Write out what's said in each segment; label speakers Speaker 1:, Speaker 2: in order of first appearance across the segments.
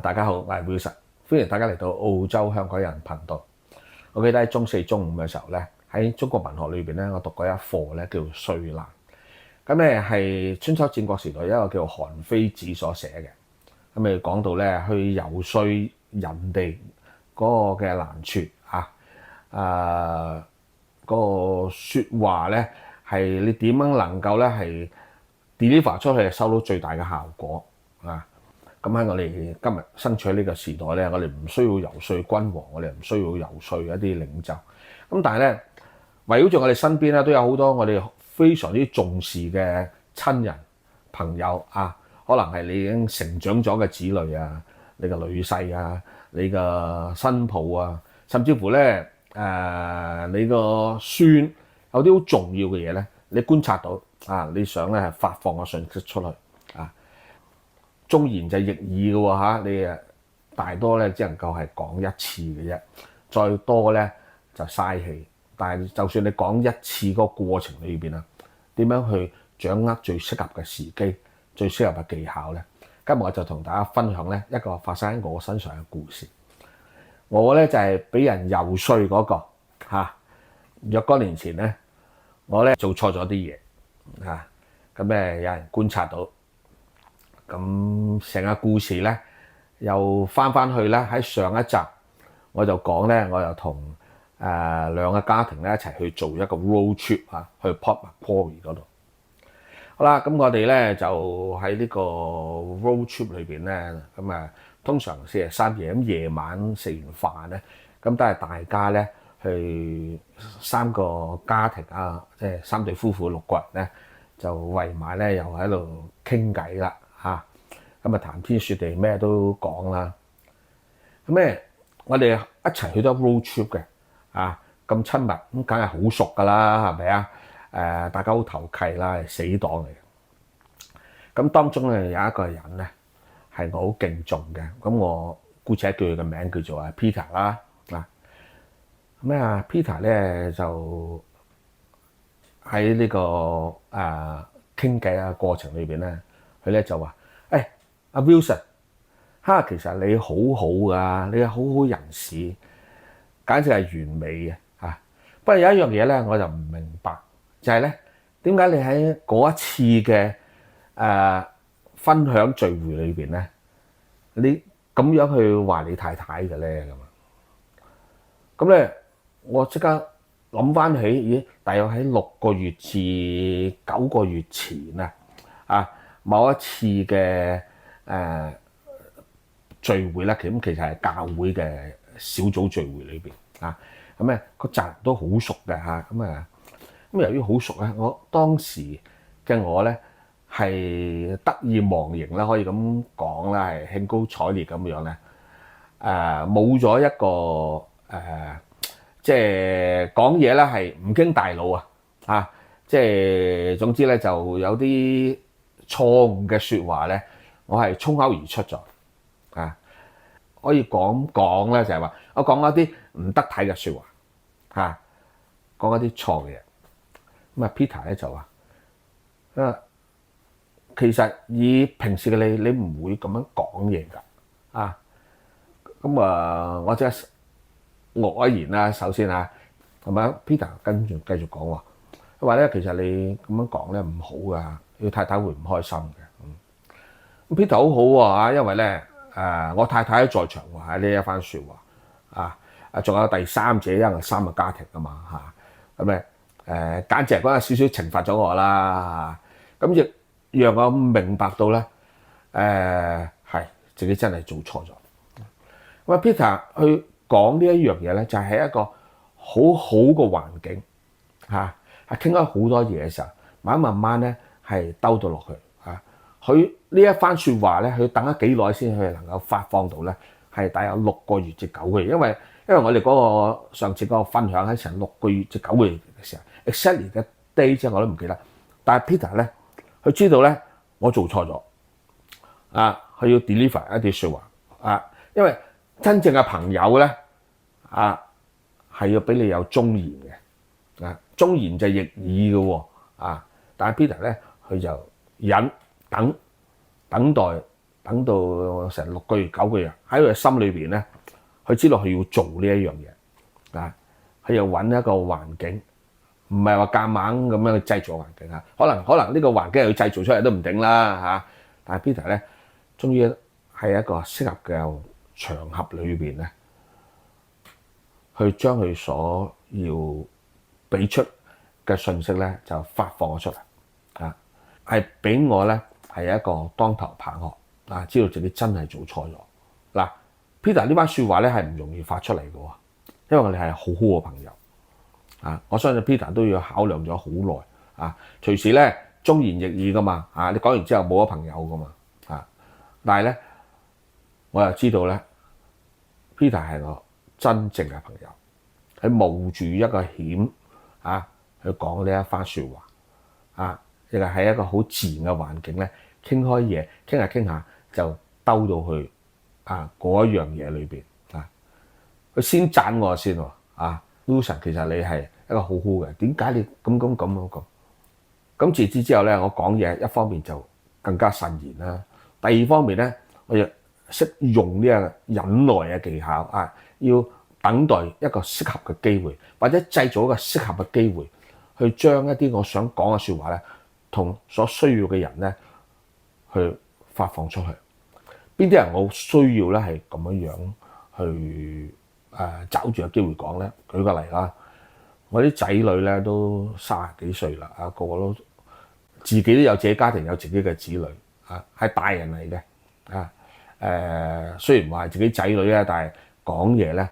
Speaker 1: 大家好，我係 Wilson，歡迎大家嚟到澳洲香港人頻道。我記得喺中四、中五嘅時候咧，喺中國文學裏邊咧，我讀過一課咧叫《歲難》。咁咧係春秋戰國時代一個叫韓非子所寫嘅。咁咪講到咧去遊說人哋嗰個嘅難處嗰個説話咧係你點樣能夠咧係 deliver 出去，收到最大嘅效果啊！咁喺我哋今日身處呢個時代咧，我哋唔需要遊說君王，我哋唔需要遊說一啲領袖。咁但係咧，圍繞住我哋身邊咧，都有好多我哋非常之重視嘅親人朋友啊，可能係你已經成長咗嘅子女啊，你嘅女婿啊，你嘅新抱啊，甚至乎咧你個孫有啲好重要嘅嘢咧，你觀察到啊，你想咧係發放個信息出去啊。忠言就逆耳嘅喎，你大多咧只能夠係講一次嘅啫，再多咧就嘥氣。但係就算你講一次嗰個過程裏邊啊，點樣去掌握最適合嘅時機、最適合嘅技巧咧？今日我就同大家分享咧一個發生喺我身上嘅故事。我咧就係俾人遊說嗰個若干年前咧，我咧做錯咗啲嘢咁有人觀察到。咁成個故事咧，又翻去咧喺上一集，我就講咧，我又同兩個家庭咧一齊去做一個 road trip 去 Port Macquarie 嗰度。好啦，咁我哋咧就喺呢個 road trip 裏邊咧，咁通常4日3夜，咁夜晚食完飯咧，咁都係大家咧去3個家庭即係3對夫婦6個人咧，就圍埋咧又喺度傾偈啦。咁談天說地咩都講啦。咁我哋一齊去咗 road trip 嘅咁親密，咁梗係好熟噶啦，係咪啊？大家好投契啦，係死黨嚟嘅。咁當中咧有一個人咧係我好敬重嘅，咁我姑且叫佢嘅名叫做Peter 啦。Peter 咧就喺呢個傾偈過程裏邊咧，佢咧就話：阿 Wilson， 其實你好好噶，你係好好人士，簡直係完美嘅。不過有一樣嘢咧，我就唔明白，就係咧點解你喺嗰一次嘅分享聚會裏邊咧，你咁樣去話你太太嘅咧咁咧，我即刻諗翻起，咦，大約喺6個月至9個月前某一次嘅聚會咧，咁其實係教會嘅小組聚會裏邊咁個責任都好熟嘅咁由於好熟咧，我當時嘅我咧係得意忘形啦，可以咁講啦，係興高采烈咁樣咧冇咗一個即係講嘢咧係唔經大腦即係總之咧就有啲錯誤嘅説話咧，我係衝口而出咗可以講咧就係話我講一啲唔得體嘅説話講一啲錯嘅嘢。咁Peter 咧就話其實以平時嘅你唔會咁樣講嘢㗎咁我即係愕然啦。首先係咪Peter 跟住繼續講話，佢話咧其實你咁樣講咧唔好㗎，你太太會唔開心嘅。Peter 好好因為咧我太太在場喺呢一番説話仲有第三者，因為3個家庭啊嘛咁簡直係嗰陣少少懲罰咗我啦咁亦讓我明白到咧係自己真係做錯咗。咁Peter 去講呢一樣嘢咧，就係一個好好嘅環境係傾咗好多嘢嘅時候，慢慢咧係兜到落去佢呢一番説話咧，佢等咗幾耐先去能夠發放到咧，係大約6個月至9個月，因為我哋嗰個上次嗰個分享喺成6個月至9個月嘅時候 exactly 嘅 day 啫，我都唔記得。但係 Peter 咧，佢知道咧我做錯咗佢要 deliver 一啲説話因為真正嘅朋友咧係要俾你有忠言嘅忠言就逆耳嘅喎但係 Peter 咧佢就忍等待等到成6個月、9個月，喺佢心裏邊咧，佢知道佢要做呢一樣嘢啊，佢要揾一個環境，唔係話夾硬咁樣去製造環境啊。可能呢個環境係佢製造出嚟都唔定啦嚇。但係 Peter 咧，終於喺一個適合嘅場合裏邊咧，去將佢所要俾出嘅信息咧就發放咗出嚟啊，係俾我咧係一個當頭棒喝啊，知道自己真係做錯咗嗱。Peter 呢班説話咧係唔容易發出嚟嘅喎，因為我哋係好好嘅朋友啊。我相信 Peter 都要考量咗好耐啊，隨時咧忠言逆耳噶嘛啊，你講完之後冇咗朋友噶嘛啊，但係咧我又知道咧 Peter 係我真正嘅朋友，佢冒住一個險啊去講呢一番説話啊，亦係喺一個好自然嘅環境咧，傾開嘢，傾下傾下就兜到去啊嗰一樣嘢裏邊啊。佢先讚我先喎啊 ，Wilson 其實你係一個好好嘅，點解你咁？咁自此之後咧，我講嘢一方面就更加慎言啦，第二方面咧，我亦識用呢個忍耐嘅技巧啊，要等待一個適合嘅機會，或者製造一個適合嘅機會，去將一啲我想講嘅説話咧，同所需要嘅人咧，去發放出去。邊啲人我需要咧係咁樣去找住個機會講咧？舉個例啦，我啲仔女咧都30幾歲啦，啊個個都自己都有自己家庭，有自己嘅子女啊，係大人嚟嘅啊。雖然話係自己仔女啊，但係講嘢咧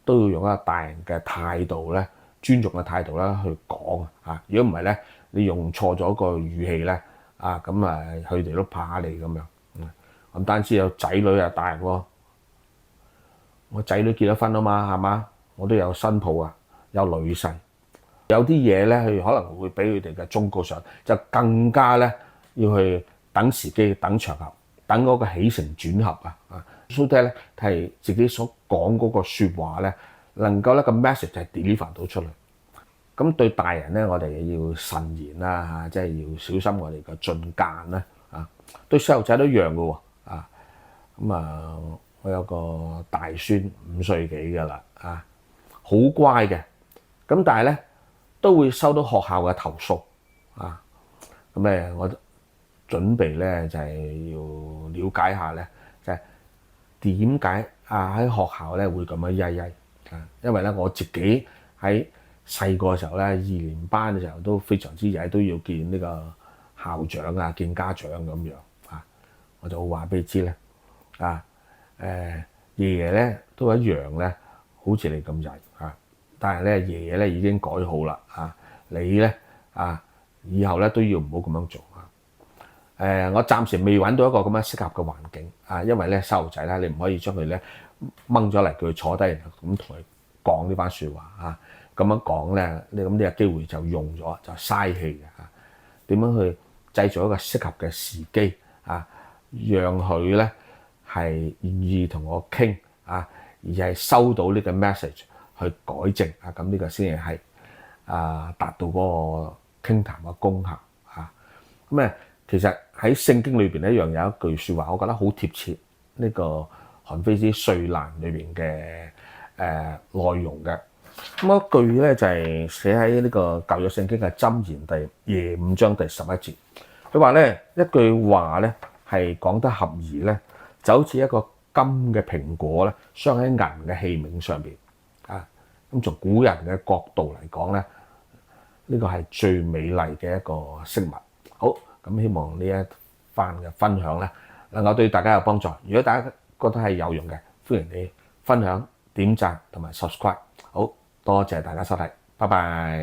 Speaker 1: 都要用一個大人嘅態度咧，尊重嘅態度啦去講啊。如果唔係咧，你用錯咗個語氣咧啊，咁佢哋都怕你咁樣。唔單止有仔女啊，大人喎，我仔女結咗婚啊嘛，係嘛？我都有新抱啊，有女婿。有啲嘢咧，佢可能會俾佢哋嘅忠告上，就更加咧要去等時機、等場合、等嗰個起承轉合啊。所以咧係自己所講嗰個説話咧，能夠咧個 message 係 deliver 到出嚟。咁對大人咧，我哋要慎言啦嚇，即係要小心我哋嘅進諫啦啊。對細路仔都一樣嘅喎啊。我有個大孫5歲幾嘅啦啊，好乖嘅。咁但係咧都會收到學校嘅投訴啊。咁咧我準備咧就係要了解下咧，就係點解喺學校咧會咁樣曳曳啊？因為咧我自己喺細個嘅時候咧，2年班嘅時候都非常之曳，都要見呢個校長啊，見家長咁樣啊。我就話俾你知咧啊，爺爺咧都一樣咧，好似你咁曳啊。但係咧爺爺咧已經改好啦啊，你咧啊以後咧都要唔好咁樣做啊。我暫時未揾到一個咁樣適合嘅環境啊，因為咧細路仔咧你唔可以將佢咧掹咗嚟，叫佢坐低咁同佢講呢番説話啊。咁樣講咧，你咁呢個機會就用咗，就嘥氣嘅嚇。點樣去製造一個適合嘅時機啊，讓佢咧係願意同我傾啊，而係收到呢個 message 去改正啊，咁呢個先係達到嗰個傾談嘅功效啊。咁其實喺聖經裏邊一樣有一句説話，我覺得好貼切呢個韓非子歲難裏邊嘅內容嘅。咁一句咧就係寫喺呢個舊約聖經嘅箴言第5章第11節。佢話咧一句話咧係講得合宜咧，就好似一個金嘅蘋果咧，鑲喺銀嘅器皿上邊啊。咁從古人嘅角度嚟講咧，呢個係最美麗嘅一個飾物。好，咁希望呢一番嘅分享咧能夠對大家有幫助。如果大家覺得係有用嘅，歡迎你分享、點讚同埋 subscribe。好。多謝大家收睇，拜拜。